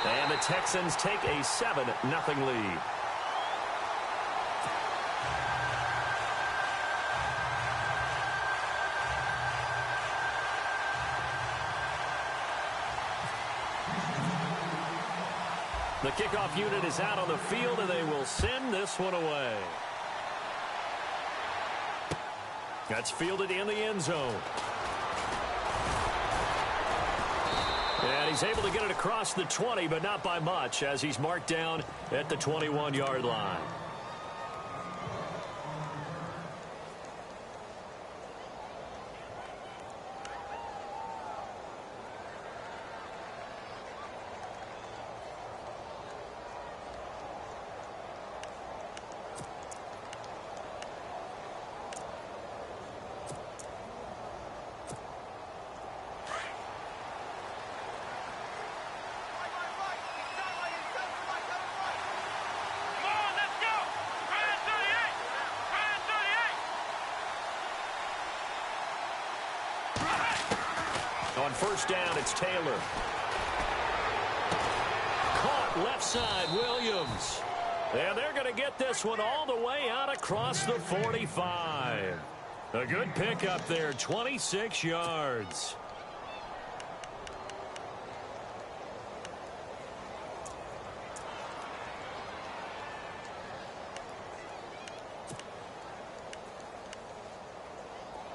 And the Texans take a 7-0 lead. The kickoff unit is out on the field, and they will send this one away. That's fielded in the end zone. And he's able to get it across the 20, but not by much, as he's marked down at the 21-yard line. On first down, it's Taylor. Caught left side, Williams. And they're going to get this one all the way out across the 45. A good pickup there, 26 yards.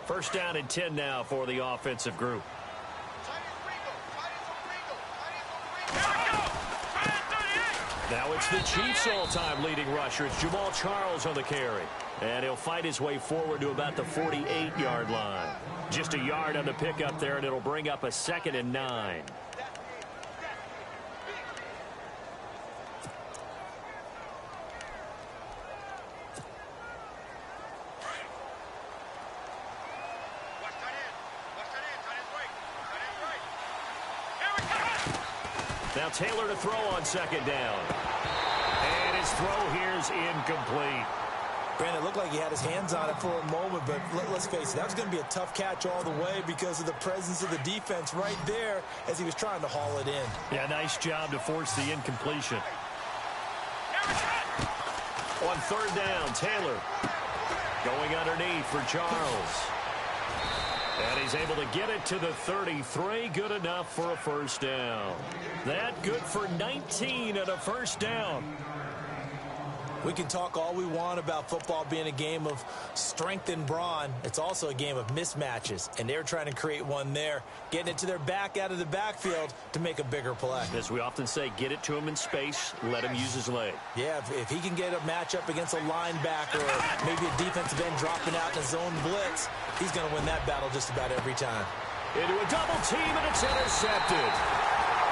First down and 10 now for the offensive group. Now it's the Chiefs' all-time leading rusher. It's Jamal Charles on the carry. And he'll fight his way forward to about the 48-yard line. Just a yard on the pickup there, and it'll bring up a 2nd and 9. Now Taylor to throw on second down. And his throw here's incomplete. Brandon, it looked like he had his hands on it for a moment, but let's face it, that was going to be a tough catch all the way because of the presence of the defense right there as he was trying to haul it in. Yeah, nice job to force the incompletion. On third down, Taylor going underneath for Charles. And he's able to get it to the 33. Good enough for a first down. That good for 19 and a first down. We can talk all we want about football being a game of strength and brawn. It's also a game of mismatches, and they're trying to create one there, getting it to their back out of the backfield to make a bigger play. As we often say, get it to him in space, let him use his leg. Yeah, if he can get a matchup against a linebacker or maybe a defensive end dropping out in a zone blitz, he's going to win that battle just about every time. Into a double team, and it's intercepted.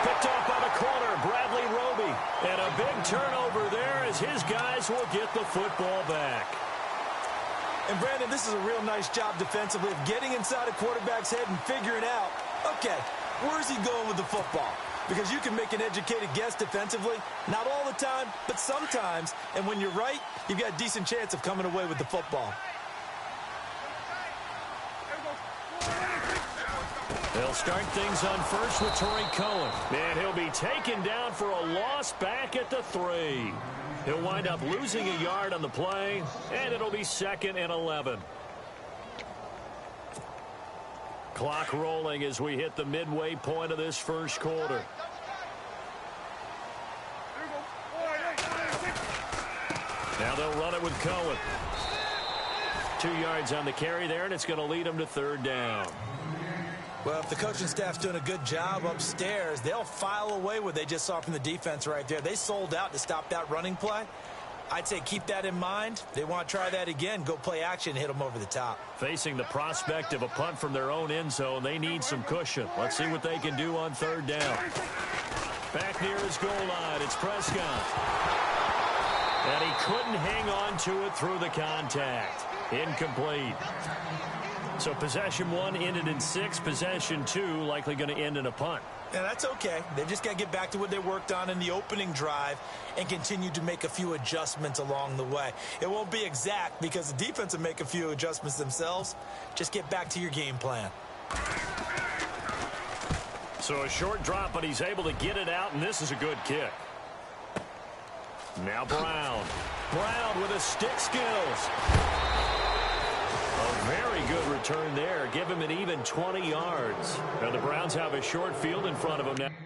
Picked off by the corner, Bradley Roby. And a big turnover there as his guys will get the football back. And, Brandon, this is a real nice job defensively of getting inside a quarterback's head and figuring out, okay, where's he going with the football? Because you can make an educated guess defensively. Not all the time, but sometimes. And when you're right, you've got a decent chance of coming away with the football. They'll start things on first with Torrey Cohen. And he'll be taken down for a loss back at the 3. He'll wind up losing a yard on the play, and it'll be 2nd and 11. Clock rolling as we hit the midway point of this first quarter. Now they'll run it with Cohen. 2 yards on the carry there, and it's going to lead them to third down. Well, if the coaching staff's doing a good job upstairs, they'll file away what they just saw from the defense right there. They sold out to stop that running play. I'd say keep that in mind. They want to try that again. Go play action, hit them over the top. Facing the prospect of a punt from their own end zone, they need some cushion. Let's see what they can do on third down. Back near his goal line, it's Prescott. And he couldn't hang on to it through the contact. Incomplete. So possession 1 ended in 6. Possession 2 likely going to end in a punt. Yeah, that's okay. They've just got to get back to what they worked on in the opening drive and continue to make a few adjustments along the way. It won't be exact because the defense will make a few adjustments themselves. Just get back to your game plan. So a short drop, but he's able to get it out, and this is a good kick. Now Brown. Brown with his stick skills. A very good return there. Give him an even 20 yards. Now the Browns have a short field in front of them now.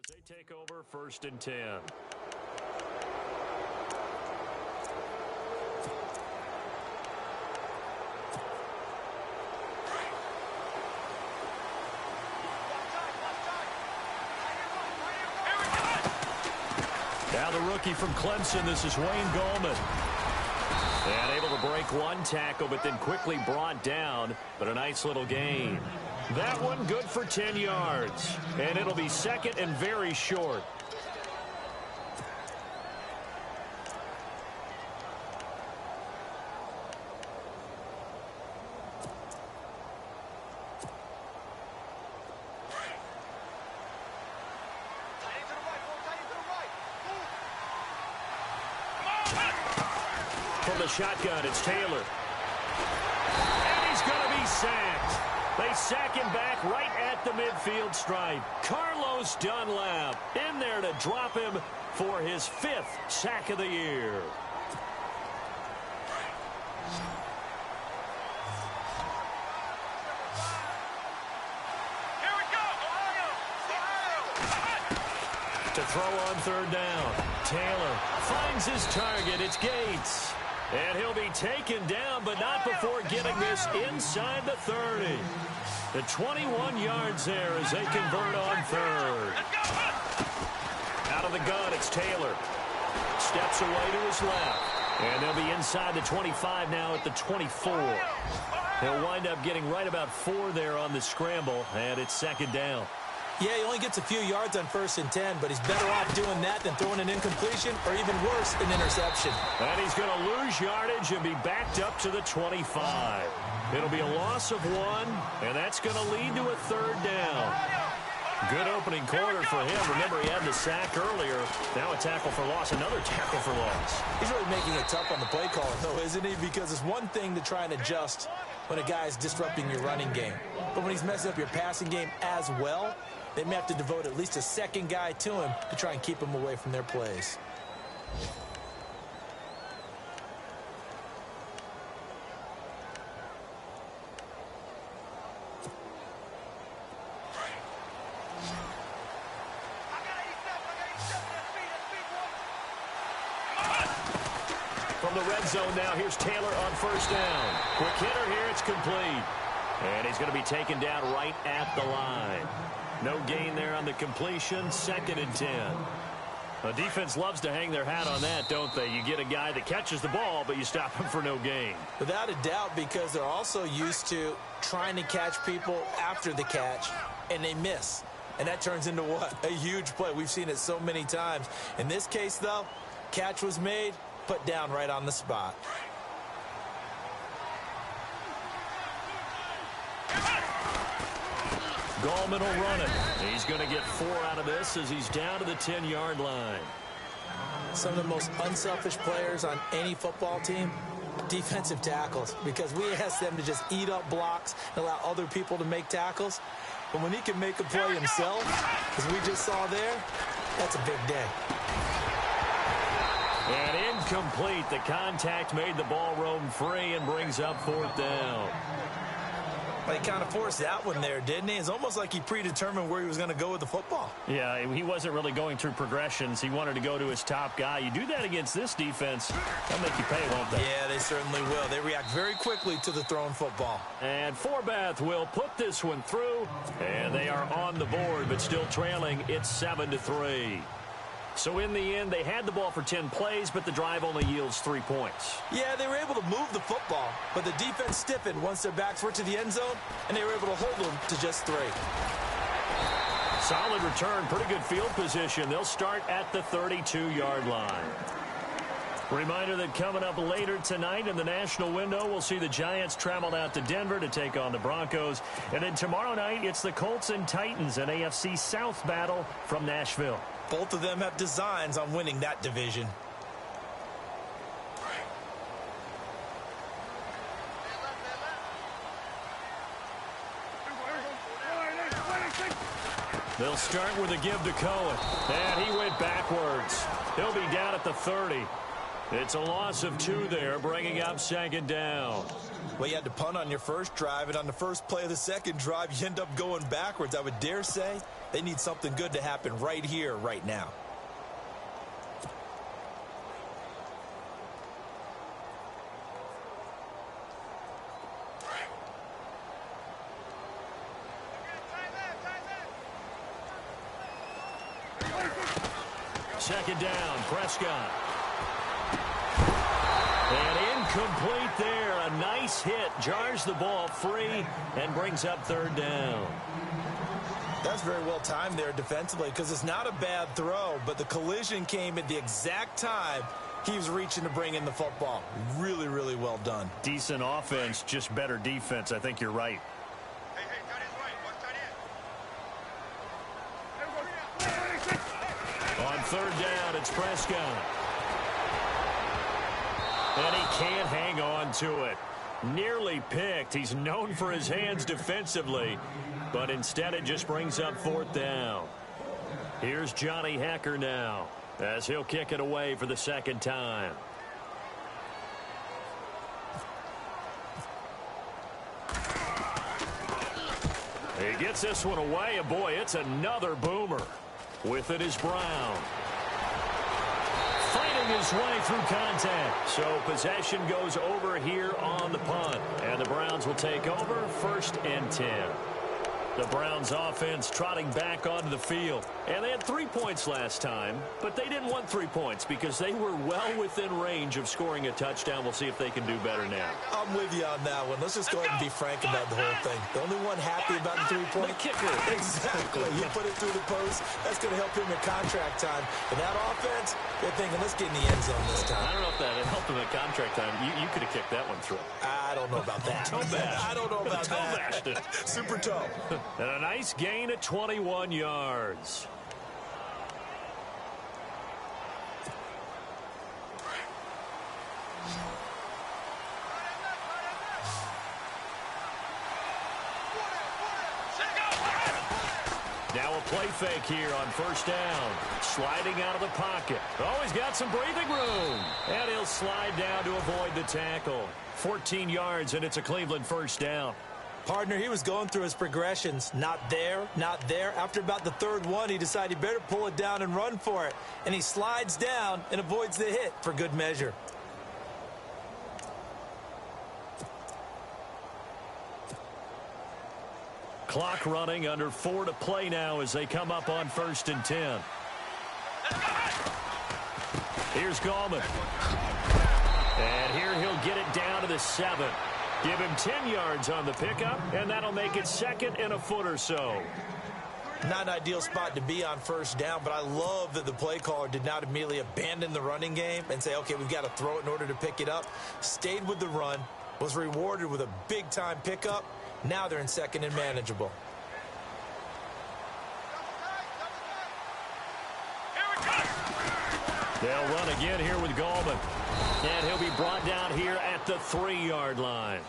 As they take over 1st and 10. Now the rookie from Clemson, this is Wayne Gallman. And able to break one tackle, but then quickly brought down, but a nice little gain. That one good for 10 yards. And it'll be 2nd and very short. From the shotgun, it's Taylor. And he's going to be sacked. They sack him back right at the midfield stripe. Carlos Dunlap in there to drop him for his 5th sack of the year. Here we go, Ohio! To throw on 3rd down. Taylor finds his target. It's Gates. And he'll be taken down, but not before getting this inside the 30. The 21 yards there as they convert on 3rd. Out of the gun, it's Taylor. Steps away to his left. And they'll be inside the 25 now at the 24. He'll wind up getting right about 4 there on the scramble, and it's 2nd down. Yeah, he only gets a few yards on 1st and 10, but he's better off doing that than throwing an incompletion or even worse, an interception. And he's going to lose yardage and be backed up to the 25. It'll be a loss of 1, and that's going to lead to a 3rd down. Good opening quarter for him. Remember, he had the sack earlier. Now a tackle for loss, another tackle for loss. He's really making it tough on the play caller, though, isn't he? Because it's one thing to try and adjust when a guy is disrupting your running game. But when he's messing up your passing game as well, they may have to devote at least a 2nd guy to him to try and keep him away from their plays. From the red zone now, here's Taylor on 1st down. Quick hitter here, it's complete. And he's going to be taken down right at the line. No gain there on the completion, 2nd and 10. The defense loves to hang their hat on that, don't they? You get a guy that catches the ball, but you stop him for no gain. Without a doubt, because they're also used to trying to catch people after the catch, and they miss. And that turns into what? A huge play. We've seen it so many times. In this case, though, catch was made, put down right on the spot. Gallman will run it. He's going to get 4 out of this as he's down to the 10-yard line. Some of the most unselfish players on any football team, defensive tackles, because we ask them to just eat up blocks and allow other people to make tackles. But when he can make a play himself, as we just saw there, that's a big day. And incomplete. The contact made the ball roam free and brings up 4th down. But he kind of forced that one there, didn't he? It's almost like he predetermined where he was going to go with the football. Yeah, he wasn't really going through progressions. He wanted to go to his top guy. You do that against this defense, they'll make you pay, won't they? Yeah, they certainly will. They react very quickly to the thrown football. And Forbath will put this one through, and they are on the board, but still trailing. It's 7-3. So in the end, they had the ball for 10 plays, but the drive only yields 3 points. Yeah, they were able to move the football, but the defense stiffened once their backs were to the end zone, and they were able to hold them to just 3. Solid return, pretty good field position. They'll start at the 32-yard line. Reminder that coming up later tonight in the national window, we'll see the Giants travel out to Denver to take on the Broncos. And then tomorrow night, it's the Colts and Titans, an AFC South battle from Nashville. Both of them have designs on winning that division. They'll start with a give to Cohen. And he went backwards. He'll be down at the 30. It's a loss of 2 there, bringing up second down. Well, you had to punt on your first drive, and on the first play of the second drive, you end up going backwards. I would dare say they need something good to happen right here, right now. Second down, Prescott. And incomplete there. A nice hit. Jars the ball free and brings up third down. That's very well timed there defensively because it's not a bad throw, but the collision came at the exact time he was reaching to bring in the football. Really, really well done. Decent offense, just better defense. I think you're right. On third down, it's Prescott. And he can't hang on to it. Nearly picked. He's known for his hands defensively, but instead it just brings up fourth down. Here's Johnny Hecker now as he'll kick it away for the second time. He gets this one away, and boy, it's another boomer. With it is Brown. Fighting his way through contact. So possession goes over here on the punt. And the Browns will take over 1st and 10. The Browns offense trotting back onto the field. And they had 3 points last time, but they didn't want 3 points because they were well within range of scoring a touchdown. We'll see if they can do better now. I'm with you on that one. Let's just go ahead and be frank about the whole thing. The only one happy about the 3-point kicker. Exactly. You put it through the post. That's going to help him in contract time. And that offense, they're thinking, let's get in the end zone this time. I don't know if that helped him at contract time. You could have kicked that one through. I don't know about that. I don't know about that. Super toe. And a nice gain of 21 yards. Now a play fake here on first down. Sliding out of the pocket. Oh, he's got some breathing room. And he'll slide down to avoid the tackle. 14 yards, and it's a Cleveland first down. Partner, he was going through his progressions. Not there, not there. After about the third one, he decided he better pull it down and run for it. And he slides down and avoids the hit for good measure. Clock running, under 4 to play now as they come up on 1st and 10. Here's Gallman. And here he'll get it down to the 7. Give him 10 yards on the pickup, and that'll make it 2nd and a foot or so. Not an ideal spot to be on first down, but I love that the play caller did not immediately abandon the running game and say, okay, we've got to throw it in order to pick it up. Stayed with the run, was rewarded with a big-time pickup. Now they're in 2nd and manageable. They'll run again here with Gallman. And he'll be brought down here at the 3-yard line.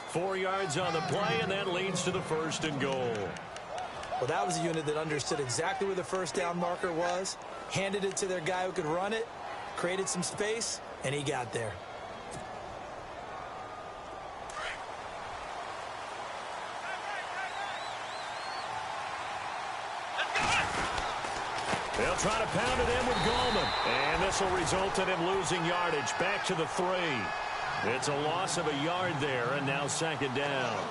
4 yards on the play, and that leads to the 1st and goal. Well, that was a unit that understood exactly where the first down marker was, handed it to their guy who could run it, created some space, and he got there. They'll try to pound it in with Gallman. And this will result in him losing yardage back to the 3. It's a loss of a yard there, and now 2nd down.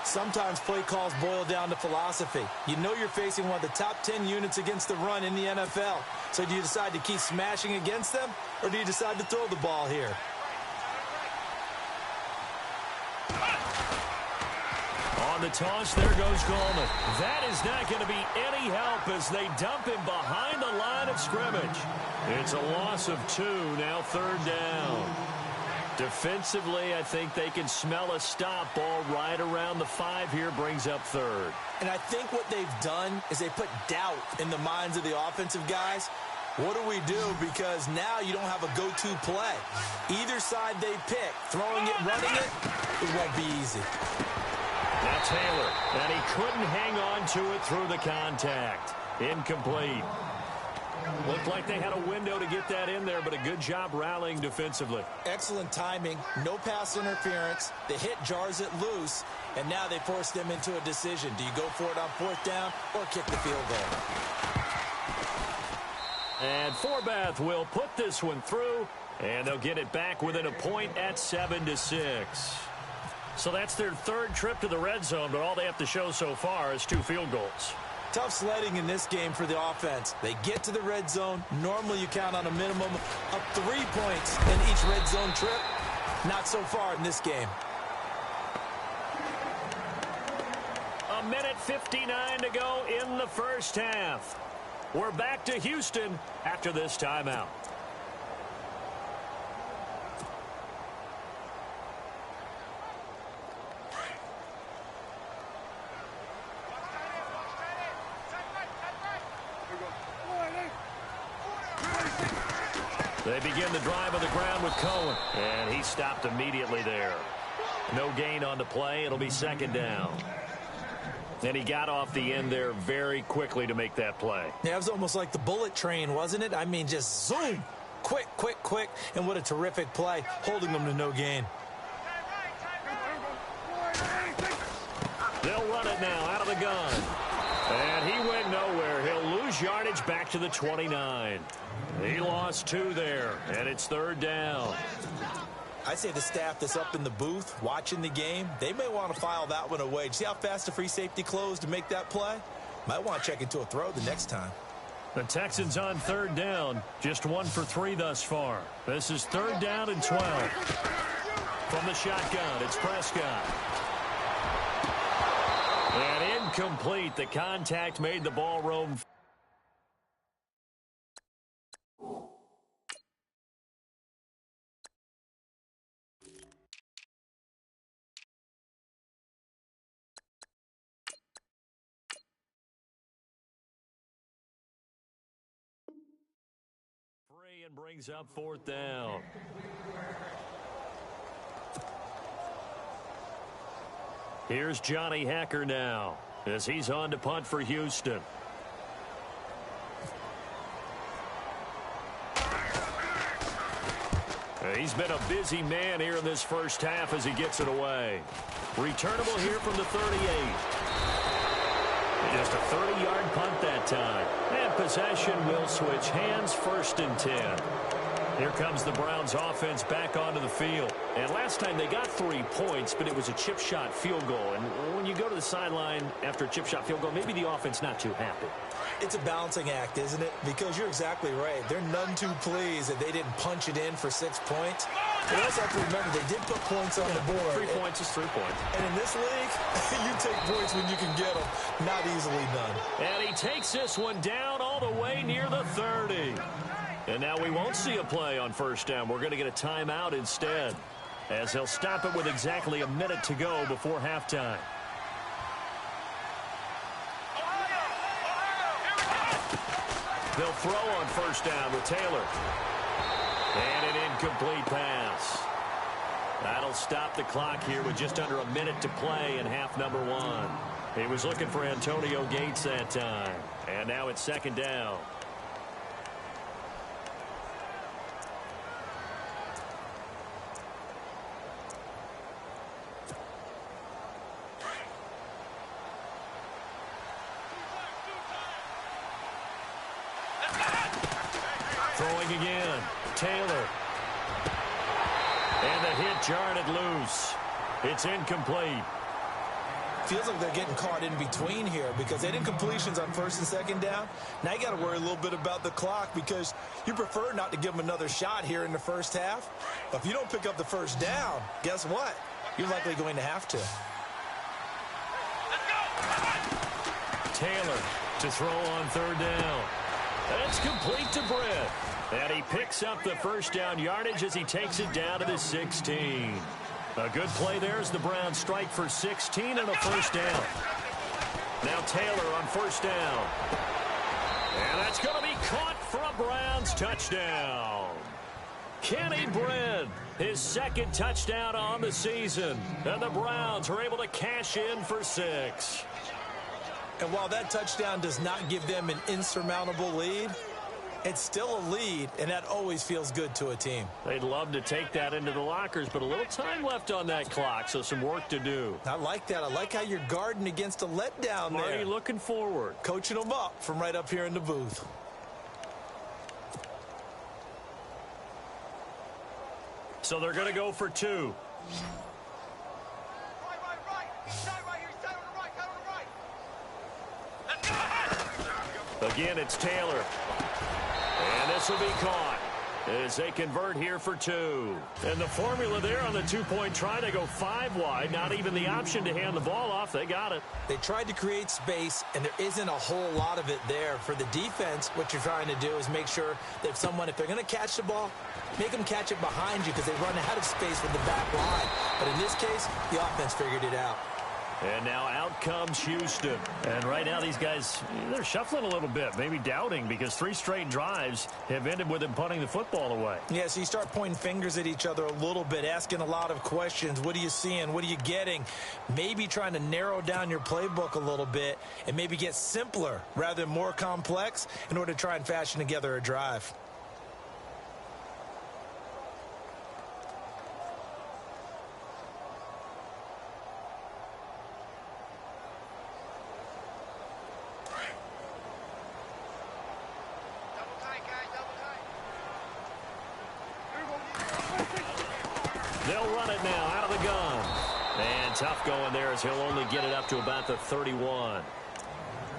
Sometimes play calls boil down to philosophy. You know you're facing one of the top 10 units against the run in the NFL. So do you decide to keep smashing against them, or do you decide to throw the ball here? On on the toss. There goes Coleman. That is not going to be any help as they dump him behind the line of scrimmage. It's a loss of 2, now third down. Defensively, I think they can smell a stop. Ball right around the 5 here, brings up third. And I think what they've done is they put doubt in the minds of the offensive guys. What do we do? Because now you don't have a go-to play. Either side they pick, throwing it, running it, it won't be easy. Now Taylor, and he couldn't hang on to it through the contact. Incomplete. Looked like they had a window to get that in there, but a good job rallying defensively. Excellent timing, no pass interference. The hit jars it loose, and now they force them into a decision. Do you go for it on 4th down or kick the field goal? And Forbath will put this one through, and they'll get it back within a point at 7-6. So that's their 3rd trip to the red zone, but all they have to show so far is 2 field goals. Tough sledding in this game for the offense. They get to the red zone. Normally you count on a minimum of 3 points in each red zone trip. Not so far in this game. A minute 59 to go in the first half. We're back to Houston after this timeout. They begin the drive on the ground with Cohen, and he stopped immediately there. No gain on the play. It'll be 2nd down. And he got off the end there very quickly to make that play. Yeah, it was almost like the bullet train, wasn't it? I mean, just zoom. Quick, quick, quick. And what a terrific play, holding them to no gain. They'll run it now out of the gun. And he went nowhere. He'll lose yardage back to the 29. He lost 2 there, and it's 3rd down. I say the staff that's up in the booth watching the game, they may want to file that one away. See how fast the free safety closed to make that play? Might want to check into a throw the next time. The Texans on 3rd down, just 1 for 3 thus far. This is 3rd down and 12. From the shotgun, it's Prescott. And incomplete. The contact made the ball roam. And brings up 4th down. Here's Johnny Hacker now as he's on to punt for Houston. He's been a busy man here in this first half as he gets it away. Returnable here from the 38. Just a 30-yard punt that time. And possession will switch hands, 1st and 10. Here comes the Browns offense back onto the field. And last time they got 3 points, but it was a chip shot field goal. And when you go to the sideline after a chip shot field goal, maybe the offense not too happy. It's a balancing act, isn't it? Because you're exactly right. They're none too pleased that they didn't punch it in for 6 points. But also have to remember, they did put points on the board. 3 points is 3 points. And in this league, you take points when you can get them. Not easily done. And he takes this one down all the way near the 30. And now we won't see a play on 1st down. We're going to get a timeout instead, as they'll stop it with exactly a minute to go before halftime. They'll throw on 1st down with Taylor. And an incomplete pass. That'll stop the clock here with just under a minute to play in half number 1. He was looking for Antonio Gates that time. And now it's 2nd down. Throwing again. Taylor. And the hit jarred it loose. It's incomplete. Feels like they're getting caught in between here because they did completions on 1st and 2nd down. Now you got to worry a little bit about the clock because you prefer not to give them another shot here in the first half. But if you don't pick up the 1st down, guess what? You're likely going to have to. Taylor to throw on third down. That's complete to Britt. And he picks up the first down yardage as he takes it down to the 16. A good play there as the Browns strike for 16 and a first down. Now Taylor on first down. And that's going to be caught for a Browns touchdown. Kenny Britt, his second touchdown on the season. And the Browns are able to cash in for 6. And while that touchdown does not give them an insurmountable lead, it's still a lead, and that always feels good to a team. They'd love to take that into the lockers, but a little time left on that clock, so some work to do. I like that. I like how you're guarding against a letdown there. Marty looking forward. Coaching them up from right up here in the booth. So they're going to go for 2. Again, it's Taylor. And this will be caught as they convert here for 2. And the formula there on the 2-point try, they go 5 wide. Not even the option to hand the ball off. They got it. They tried to create space, and there isn't a whole lot of it there. For the defense, what you're trying to do is make sure that if they're going to catch the ball, make them catch it behind you because they run out of space with the back line. But in this case, the offense figured it out. And now out comes Houston. And right now these guys, they're shuffling a little bit, maybe doubting, because 3 straight drives have ended with them punting the football away. Yeah, so you start pointing fingers at each other a little bit, asking a lot of questions. What are you seeing? What are you getting? Maybe trying to narrow down your playbook a little bit and maybe get simpler rather than more complex in order to try and fashion together a drive. They'll run it now out of the gun. And tough going there as he'll only get it up to about the 31.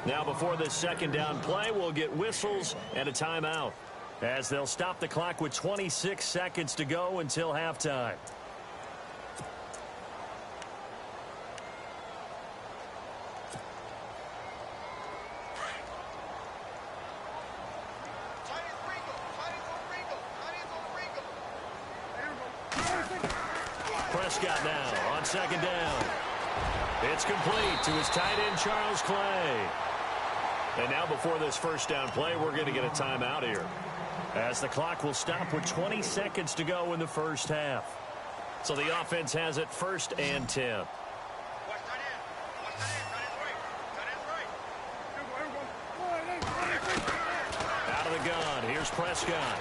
Now before this second down play, we'll get whistles and a timeout as they'll stop the clock with 26 seconds to go until halftime. Prescott now on second down. It's complete to his tight end, Charles Clay. And now before this first down play, we're going to get a timeout here, as the clock will stop with 20 seconds to go in the first half. So the offense has it 1st and 10. Out of the gun, here's Prescott.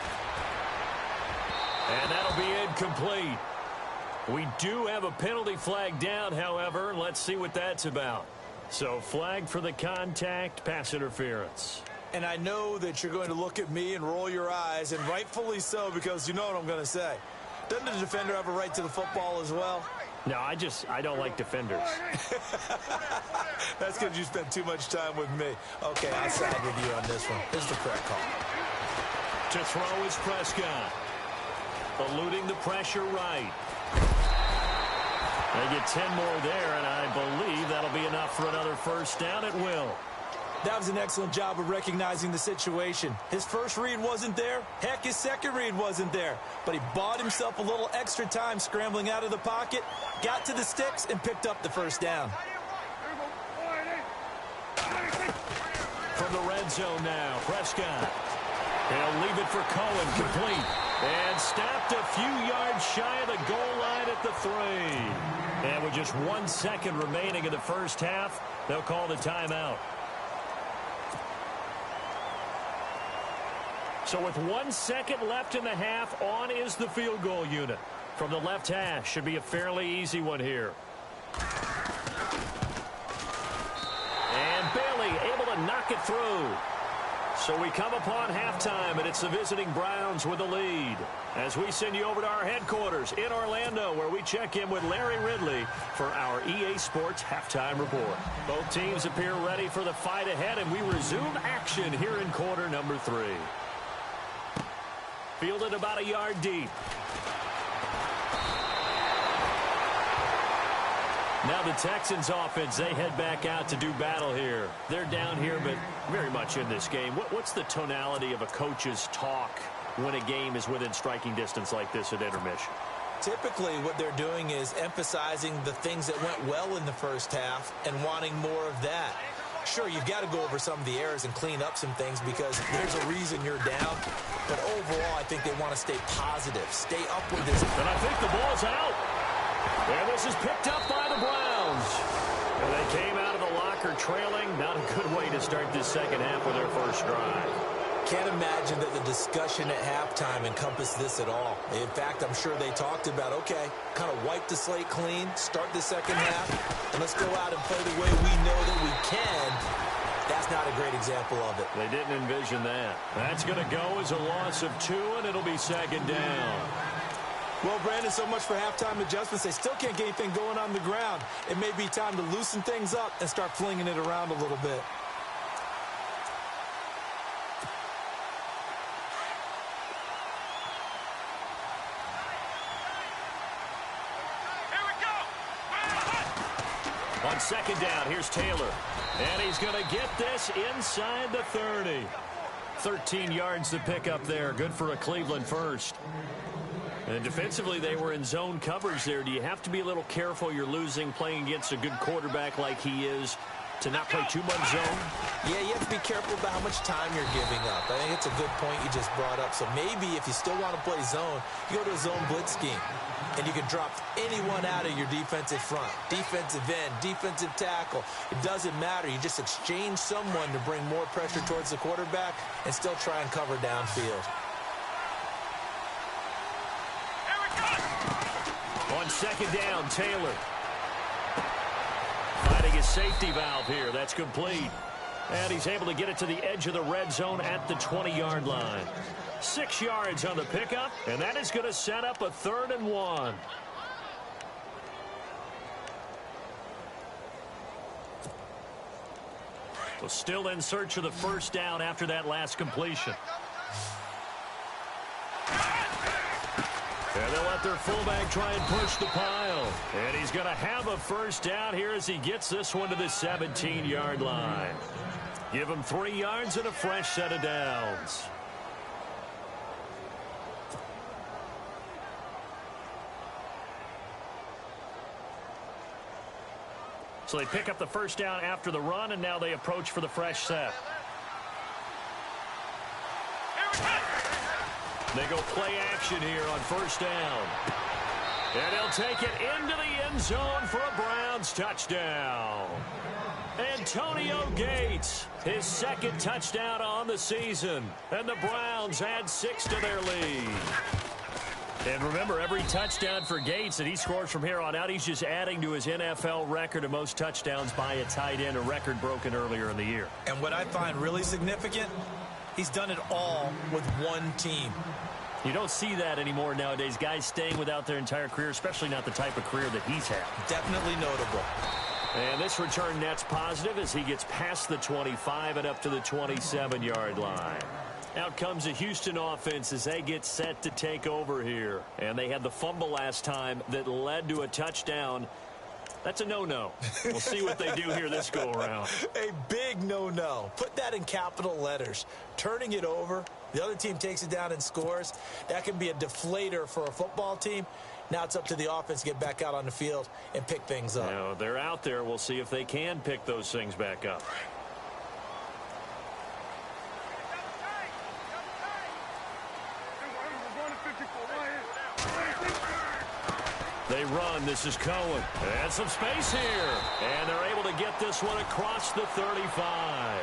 And that'll be incomplete. We do have a penalty flag down, however. Let's see what that's about. So flag for the contact, pass interference. And I know that you're going to look at me and roll your eyes, and rightfully so, because you know what I'm going to say. Doesn't the defender have a right to the football as well? No, I don't like defenders. That's because you spent too much time with me. Okay, I'll side with you on this one. This is the correct call. To throw is Prescott. Eluding the pressure right. They get 10 more there, and I believe that'll be enough for another first down. It will. That was an excellent job of recognizing the situation. His first read wasn't there. Heck, his second read wasn't there. But he bought himself a little extra time scrambling out of the pocket, got to the sticks, and picked up the first down. From the red zone now, Prescott. He'll leave it for Cohen, complete. And stopped a few yards shy of the goal line at the 3. And with just 1 second remaining in the first half, they'll call the timeout. So with 1 second left in the half, on is the field goal unit. From the left hash, should be a fairly easy one here. And Bailey able to knock it through. So we come upon halftime, and it's the visiting Browns with the lead. As we send you over to our headquarters in Orlando, where we check in with Larry Ridley for our EA Sports Halftime Report. Both teams appear ready for the fight ahead, and we resume action here in quarter number 3. Fielded about a yard deep. Now the Texans offense, they head back out to do battle here. They're down here, but very much in this game. What's the tonality of a coach's talk when a game is within striking distance like this at intermission? Typically, what they're doing is emphasizing the things that went well in the first half and wanting more of that. Sure, you've got to go over some of the errors and clean up some things because there's a reason you're down. But overall, I think they want to stay positive, stay up with this. And I think the ball's out. And this is picked up by the Browns. And they came out of the locker trailing. Not a good way to start this second half with their first drive. Can't imagine that the discussion at halftime encompassed this at all. In fact, I'm sure they talked about, okay, kind of wipe the slate clean, start the second half, and let's go out and play the way we know that we can. That's not a great example of it. They didn't envision that. That's going to go as a loss of 2, and it'll be second down. Well, Brandon, so much for halftime adjustments. They still can't get anything going on the ground. It may be time to loosen things up and start flinging it around a little bit. On second down, here's Taylor. And he's going to get this inside the 30. 13 yards to pick up there. Good for a Cleveland first. And defensively, they were in zone coverage there. Do you have to be a little careful you're losing playing against a good quarterback like he is to not play too much zone? Yeah, you have to be careful about how much time you're giving up. I think it's a good point you just brought up. So maybe if you still want to play zone, you go to a zone blitz scheme. And you can drop anyone out of your defensive front. Defensive end, defensive tackle. It doesn't matter. You just exchange someone to bring more pressure towards the quarterback and still try and cover downfield. On second down, Taylor. Finding his safety valve here. That's complete. And he's able to get it to the edge of the red zone at the 20-yard line. 6 yards on the pickup, and that is going to set up a 3rd and 1. So still in search of the first down after that last completion. And they'll let their fullback try and push the pile. And he's going to have a first down here as he gets this one to the 17-yard line. Give him 3 yards and a fresh set of downs. So they pick up the first down after the run, and now they approach for the fresh set. They go play action here on first down. And he'll take it into the end zone for a Browns touchdown. Antonio Gates, his 2nd touchdown on the season. And the Browns add 6 to their lead. And remember, every touchdown for Gates that he scores from here on out, he's just adding to his NFL record of most touchdowns by a tight end, a record broken earlier in the year. And what I find really significant, he's done it all with one team. You don't see that anymore nowadays. Guys staying without their entire career, especially not the type of career that he's had. Definitely notable. And this return net's positive as he gets past the 25 and up to the 27-yard line. Out comes the Houston offense as they get set to take over here. And they had the fumble last time that led to a touchdown. That's a no-no. We'll see what they do here this go-around. A big no-no. Put that in capital letters. Turning it over, the other team takes it down and scores. That can be a deflator for a football team. Now it's up to the offense to get back out on the field and pick things up. Now, they're out there. We'll see if they can pick those things back up. They run. This is Cohen. And some space here. And they're able to get this one across the 35.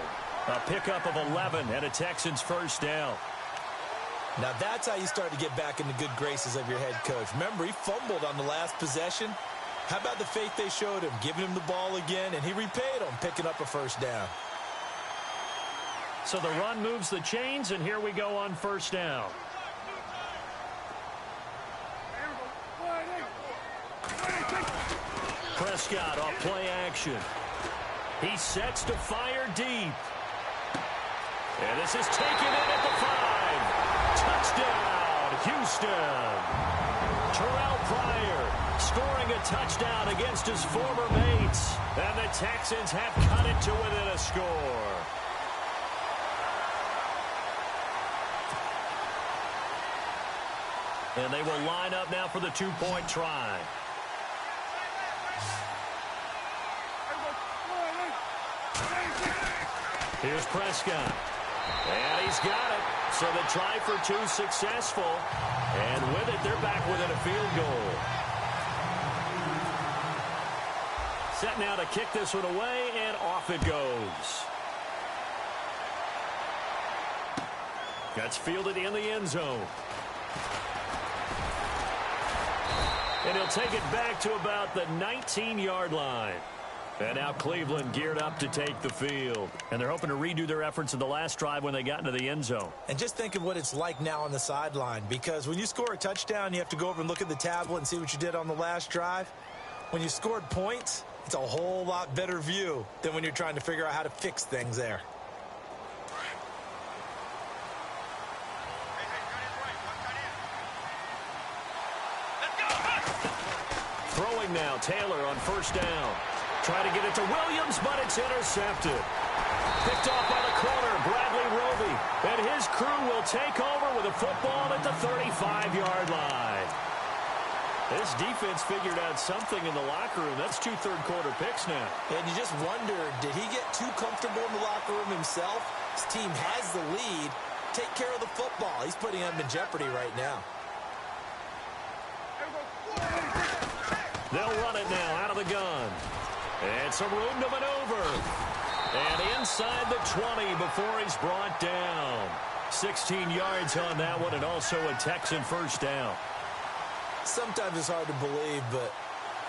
A pickup of 11 and a Texans first down. Now that's how you start to get back in the good graces of your head coach. Remember, he fumbled on the last possession. How about the faith they showed him, giving him the ball again, and he repaid them, picking up a first down. So the run moves the chains, and here we go on first down. Prescott off play action. He sets to fire deep. And this is taken in at the 5. Touchdown, Houston. Terrell Pryor scoring a touchdown against his former mates. And the Texans have cut it to within a score. And they will line up now for the two-point try. Here's Prescott. And he's got it. So the try for two successful. And with it, they're back within a field goal. Set now to kick this one away, and off it goes. That's fielded in the end zone. And he'll take it back to about the 19-yard line. And now Cleveland geared up to take the field. And they're hoping to redo their efforts in the last drive when they got into the end zone. And just think of what it's like now on the sideline. Because when you score a touchdown, you have to go over and look at the tablet and see what you did on the last drive. When you scored points, it's a whole lot better view than when you're trying to figure out how to fix things there. Throwing now, Taylor on first down. Try to get it to Williams, but it's intercepted. Picked off by the corner, Bradley Roby. And his crew will take over with a football at the 35-yard line. This defense figured out something in the locker room. That's 2 third-quarter picks now. And you just wonder, did he get too comfortable in the locker room himself? His team has the lead. Take care of the football. He's putting them in jeopardy right now. They'll run it now out of the gun. And some room to maneuver. And inside the 20 before he's brought down. 16 yards on that one, and also a Texan first down. Sometimes it's hard to believe, but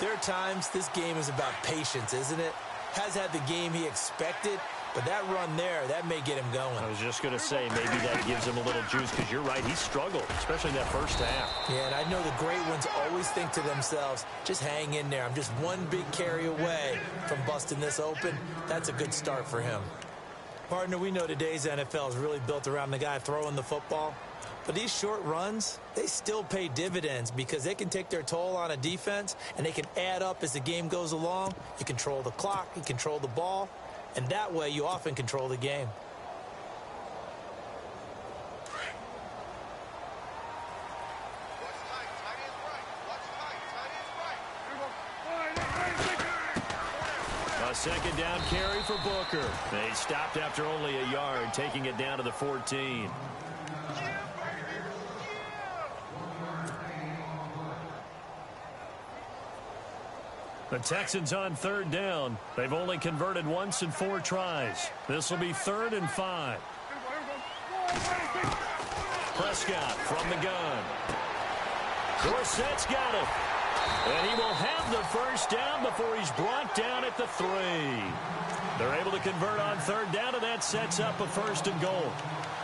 there are times this game is about patience, isn't it? Has had the game he expected, but that run there, that may get him going. I was just going to say, maybe that gives him a little juice, because you're right, he struggled, especially in that first half. Yeah, and I know the great ones always think to themselves, just hang in there. I'm just one big carry away from busting this open. That's a good start for him. Partner, we know today's NFL is really built around the guy throwing the football. But these short runs, they still pay dividends because they can take their toll on a defense, and they can add up as the game goes along. You control the clock, you control the ball, and that way you often control the game. A second down carry for Booker. They stopped after only a yard, taking it down to the 14. The Texans on third down. They've only converted once in 4 tries. This will be 3rd and 5. Prescott from the gun. Dorsett's got it. And he will have the first down before he's brought down at the 3. They're able to convert on third down, and that sets up a 1st and goal.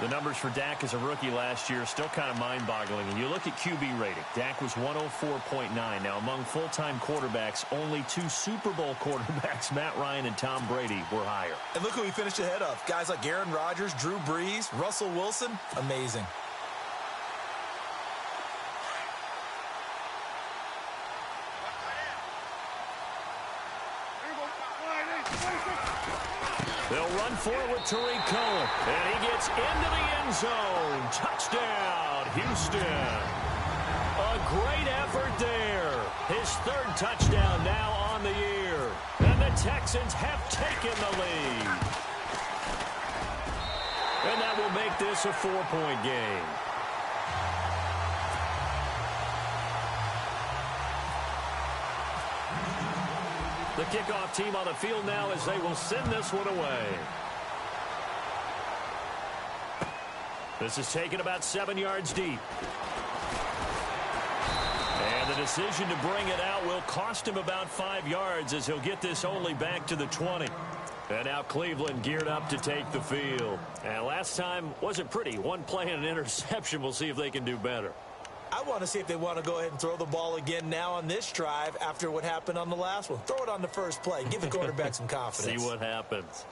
The numbers for Dak as a rookie last year are still kind of mind-boggling. And you look at QB rating. Dak was 104.9. Now, among full-time quarterbacks, only 2 Super Bowl quarterbacks, Matt Ryan and Tom Brady, were higher. And look who he finished ahead of. Guys like Aaron Rodgers, Drew Brees, Russell Wilson. Amazing. They'll run for it with Tariq Cohen. And he gets into the end zone. Touchdown, Houston. A great effort there. His 3rd touchdown now on the year. And the Texans have taken the lead. And that will make this a 4-point game. The kickoff team on the field now as they will send this one away. This is taken about 7 yards deep. And the decision to bring it out will cost him about 5 yards as he'll get this only back to the 20. And now Cleveland geared up to take the field. And last time wasn't pretty. 1 play and an interception. We'll see if they can do better. I want to see if they want to go ahead and throw the ball again now on this drive after what happened on the last one. Throw it on the first play. Give the quarterback some confidence. See what happens.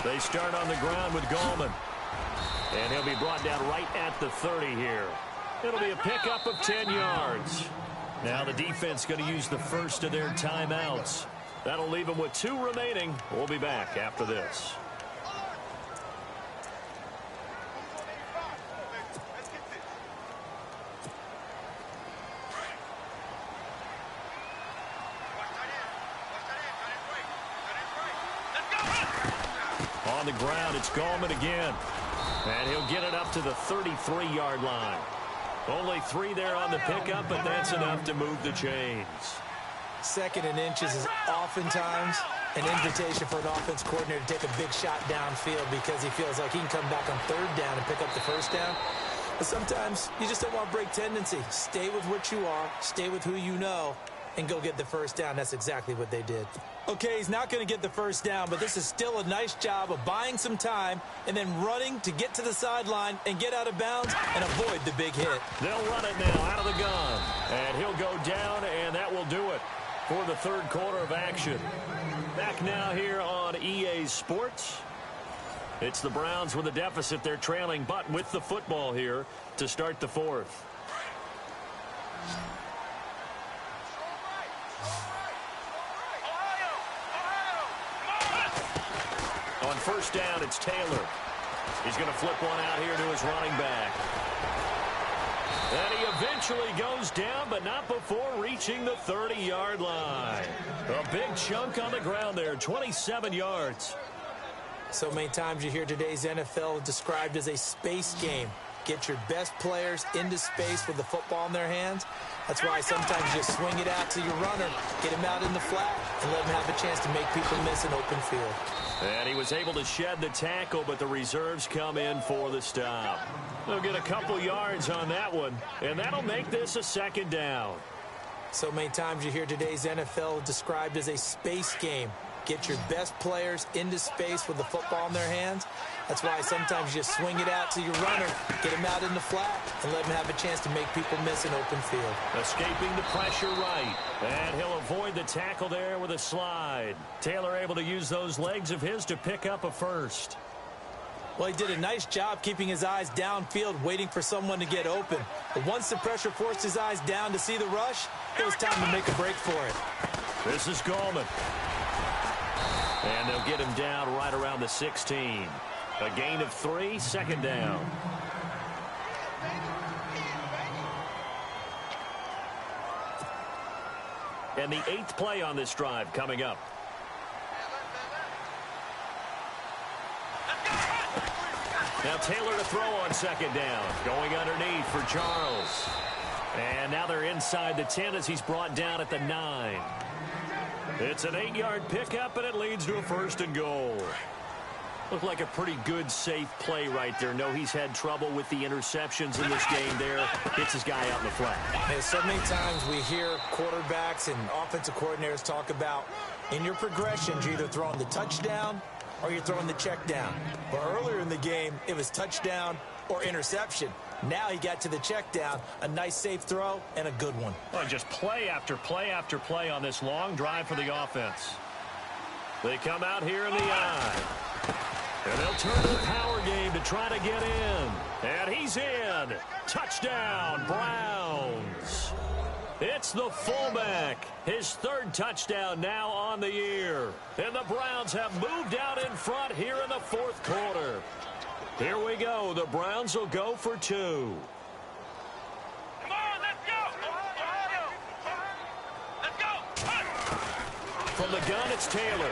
They start on the ground with Gallman. And he'll be brought down right at the 30 here. It'll be a pickup of 10 yards. Now the defense going to use the first of their timeouts. That'll leave them with 2 remaining. We'll be back after this. On the ground, it's Gallman again. And he'll get it up to the 33-yard line. Only 3 there on the pickup, but that's enough to move the chains. 2nd and inches is oftentimes an invitation for an offense coordinator to take a big shot downfield because he feels like he can come back on 3rd down and pick up the 1st down. But sometimes you just don't want to break tendency. Stay with what you are, stay with who you know, and go get the 1st down. That's exactly what they did. Okay, he's not going to get the 1st down, but this is still a nice job of buying some time and then running to get to the sideline and get out of bounds and avoid the big hit. They'll run it now out of the gun. And he'll go down, and that will do it for the 3rd quarter of action. Back now here on EA Sports. It's the Browns with a deficit. They're trailing, but with the football here to start the 4th. On 1st down, it's Taylor. He's going to flip one out here to his running back. And he eventually goes down, but not before reaching the 30-yard line. A big chunk on the ground there, 27 yards. So many times you hear today's NFL described as a space game. Get your best players into space with the football in their hands. That's why sometimes you just swing it out to your runner, get him out in the flat, and let him have a chance to make people miss an open field. And he was able to shed the tackle, but the reserves come in for the stop. They'll get a couple yards on that one, and that'll make this a 2nd down. So many times you hear today's NFL described as a space game. Get your best players into space with the football in their hands. That's why sometimes you just swing it out to your runner, get him out in the flat, and let him have a chance to make people miss an open field. Escaping the pressure right. And he'll avoid the tackle there with a slide. Taylor able to use those legs of his to pick up a 1st. Well, he did a nice job keeping his eyes downfield, waiting for someone to get open. But once the pressure forced his eyes down to see the rush, it was time to make a break for it. This is Gallman. And they'll get him down right around the 16. A gain of 3, 2nd down. And the 8th play on this drive coming up. Now Taylor to throw on 2nd down. Going underneath for Charles. And now they're inside the 10 as he's brought down at the 9. It's an 8-yard pickup, and it leads to a 1st and goal. Looked like a pretty good, safe play right there. No, he's had trouble with the interceptions in this game there. Hits his guy out in the flat. And so many times we hear quarterbacks and offensive coordinators talk about in your progressions, you're either throwing the touchdown or you're throwing the check down. But earlier in the game, it was touchdown or interception. Now he got to the check down, a nice safe throw, and a good one. Well, just play after play after play on this long drive for the offense. They come out here in the eye. And they'll turn to the power game to try to get in. And he's in. Touchdown, Browns. It's the fullback. His 3rd touchdown now on the year. And the Browns have moved out in front here in the 4th quarter. Here we go. The Browns will go for 2. Come on, let's go. Let's go. From the gun, it's Taylor.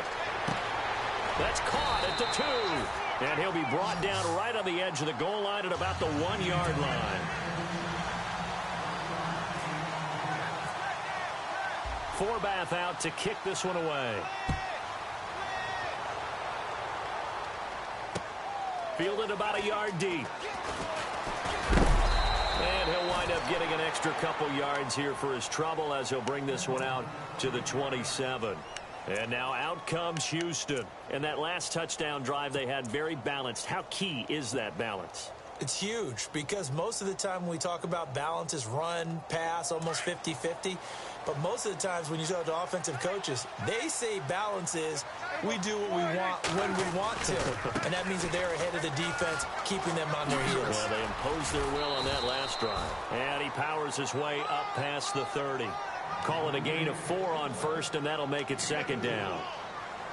That's caught at the 2. And he'll be brought down right on the edge of the goal line at about the 1-yard line. Forbath out to kick this one away. Fielded about a yard deep. And he'll wind up getting an extra couple yards here for his trouble as he'll bring this one out to the 27. And now out comes Houston. And that last touchdown drive they had very balanced. How key is that balance? It's huge because most of the time when we talk about balance is run, pass, almost 50-50. But most of the times when you talk to offensive coaches, they say balance is we do what we want when we want to. And that means that they're ahead of the defense, keeping them on their heels. Yeah, they imposed their will on that last drive. And he powers his way up past the 30. Call it a gain of 4 on first, and that'll make it second down.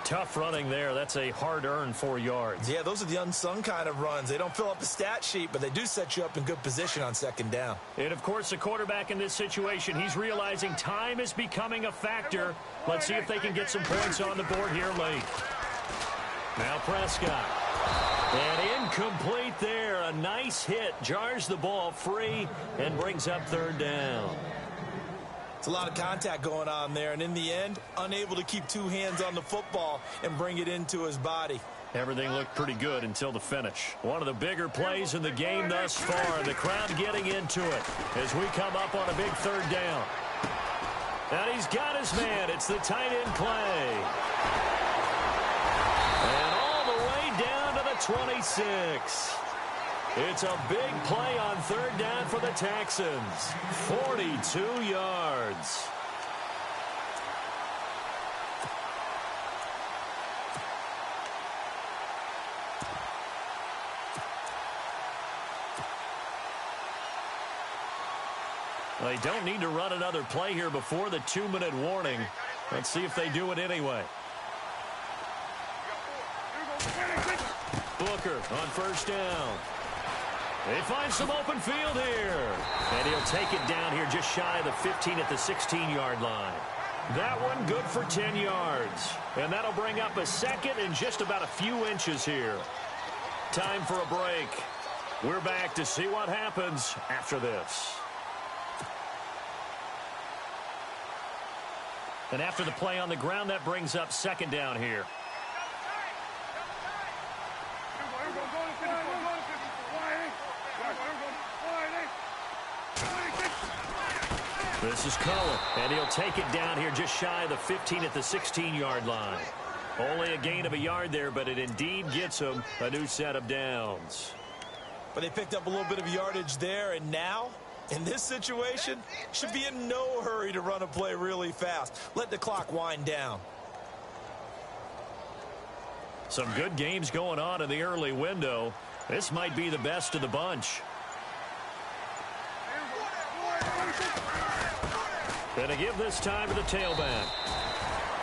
Tough running there. That's a hard-earned 4 yards. Yeah, those are the unsung kind of runs. They don't fill up the stat sheet, but they do set you up in good position on second down. And, of course, the quarterback in this situation, he's realizing time is becoming a factor. Let's see if they can get some points on the board here late. Now Prescott. And incomplete there. A nice hit. Jars the ball free and brings up third down. It's a lot of contact going on there, and in the end, unable to keep 2 hands on the football and bring it into his body. Everything looked pretty good until the finish. One of the bigger plays in the game thus far, and the crowd getting into it as we come up on a big third down. And he's got his man. It's the tight end play. And all the way down to the 26. It's a big play on third down for the Texans. 42 yards. They don't need to run another play here before the 2-minute warning. Let's see if they do it anyway. Booker on first down. They find some open field here. And he'll take it down here just shy of the 15 at the 16-yard line. That one good for 10 yards. And that'll bring up a second and just about a few inches here. Time for a break. We're back to see what happens after this. And after the play on the ground, that brings up second down here. This is Cullen, and he'll take it down here just shy of the 15 at the 16-yard line. Only a gain of a yard there, but it indeed gets him a new set of downs. But they picked up a little bit of yardage there, and now, in this situation, should be in no hurry to run a play really fast. Let the clock wind down. Some good games going on in the early window. This might be the best of the bunch. Gonna give this time to the tailback.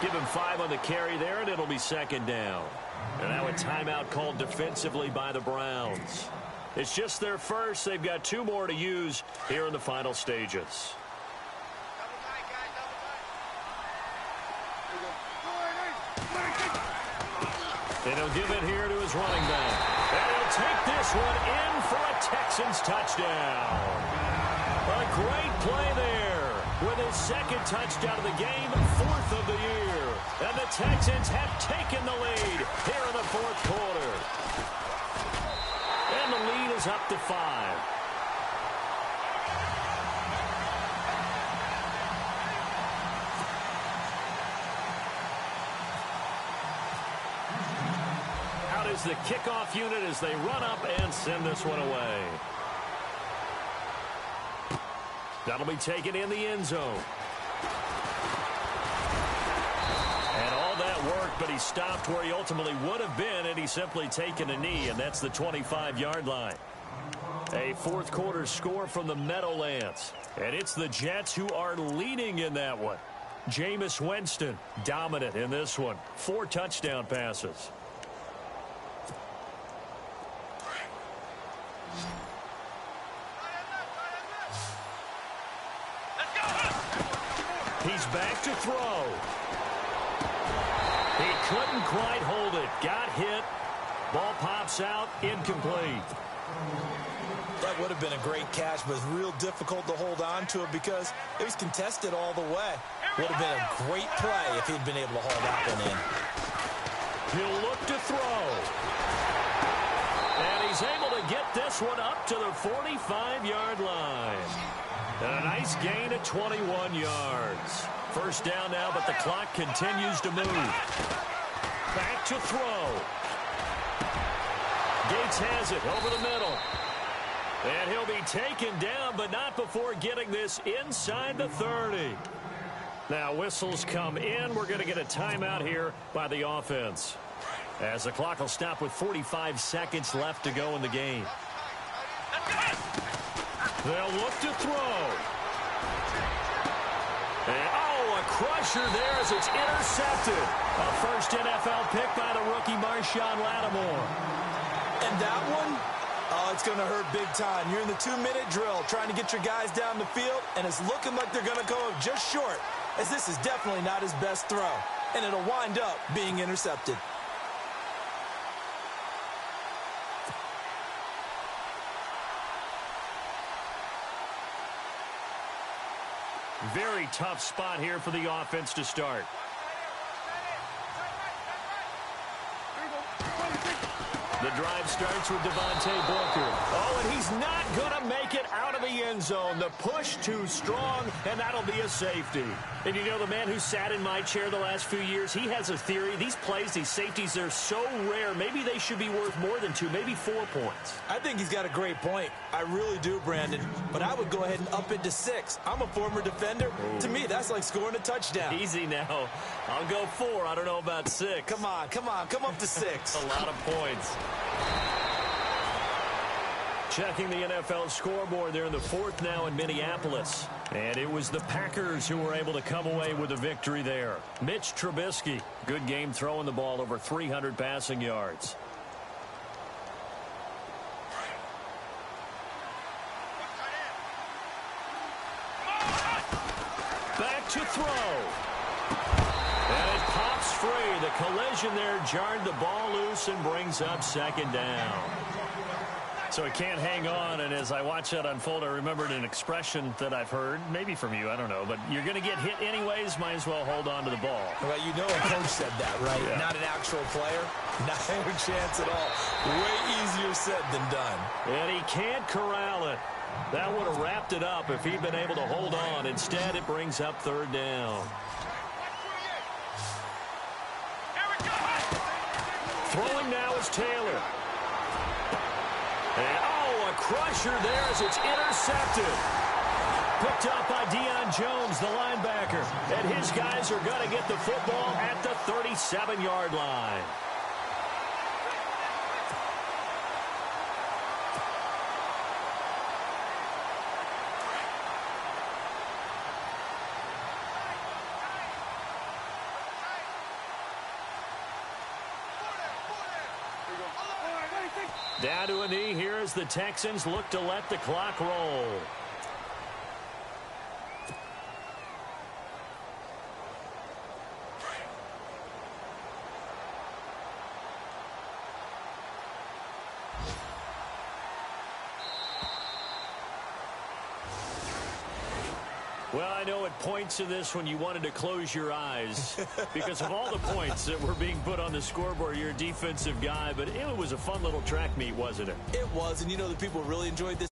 Give him 5 on the carry there, and it'll be second down. And now a timeout called defensively by the Browns. It's just their first. They've got 2 more to use here in the final stages. And he'll give it here to his running back. And he'll take this one in for a Texans touchdown. A great play there. With his second touchdown of the game, 4th of the year. And the Texans have taken the lead here in the 4th quarter. And the lead is up to 5. Out is the kickoff unit as they run up and send this one away. That'll be taken in the end zone. And all that worked, but he stopped where he ultimately would have been, and he's simply taken a knee, and that's the 25-yard line. A 4th quarter score from the Meadowlands. And it's the Jets who are leading in that one. Jameis Winston dominant in this one. 4 touchdown passes. He's back to throw. He couldn't quite hold it. Got hit. Ball pops out. Incomplete. That would have been a great catch, but it's real difficult to hold on to it because it was contested all the way. Would have been a great play if he'd been able to haul that one in. He'll look to throw. And he's able to get this one up to the 45-yard line. And a nice gain of 21 yards. First down now, but the clock continues to move. Back to throw. Gates has it over the middle. And he'll be taken down, but not before getting this inside the 30. Now, whistles come in. We're going to get a timeout here by the offense, as the clock will stop with 45 seconds left to go in the game. They'll look to throw. And, a crusher there as it's intercepted. A first NFL pick by the rookie Marshawn Lattimore. And that one, it's going to hurt big time. You're in the 2-minute drill trying to get your guys down the field, and it's looking like they're going to go just short, as this is definitely not his best throw, and it'll wind up being intercepted. Very tough spot here for the offense to start. The drive starts with Devontae Booker. Oh, and he's not going to make it out of the end zone. The push too strong, and that'll be a safety. And you know, the man who sat in my chair the last few years, he has a theory. These plays, these safeties, they're so rare. Maybe they should be worth more than 2, maybe 4 points. I think he's got a great point. I really do, Brandon. But I would go ahead and up it to 6. I'm a former defender. Ooh. To me, that's like scoring a touchdown. Easy now. I'll go 4. I don't know about 6. Come on. Come up to 6. A lot of points. Checking the NFL scoreboard there in the 4th now in Minneapolis. And it was the Packers who were able to come away with a victory there. Mitch Trubisky, good game throwing the ball, over 300 passing yards. Back to throw. And it pops free. The collision there jarred the ball loose and brings up 2nd down. So it can't hang on, and as I watch that unfold, I remembered an expression that I've heard, maybe from you, I don't know, but you're going to get hit anyways, might as well hold on to the ball. Well, you know a coach said that, right? Yeah. Not an actual player. Not a chance at all. Way easier said than done. And he can't corral it. That would have wrapped it up if he'd been able to hold on. Instead, it brings up 3rd down. Throwing now is Taylor. And, a crusher there as it's intercepted. Picked up by Deion Jones, the linebacker. And his guys are going to get the football at the 37-yard line. Down to a knee here as the Texans look to let the clock roll. Well, I know at points in this when you wanted to close your eyes because of all the points that were being put on the scoreboard. You're a defensive guy, but it was a fun little track meet, wasn't it? It was, and you know the people really enjoyed this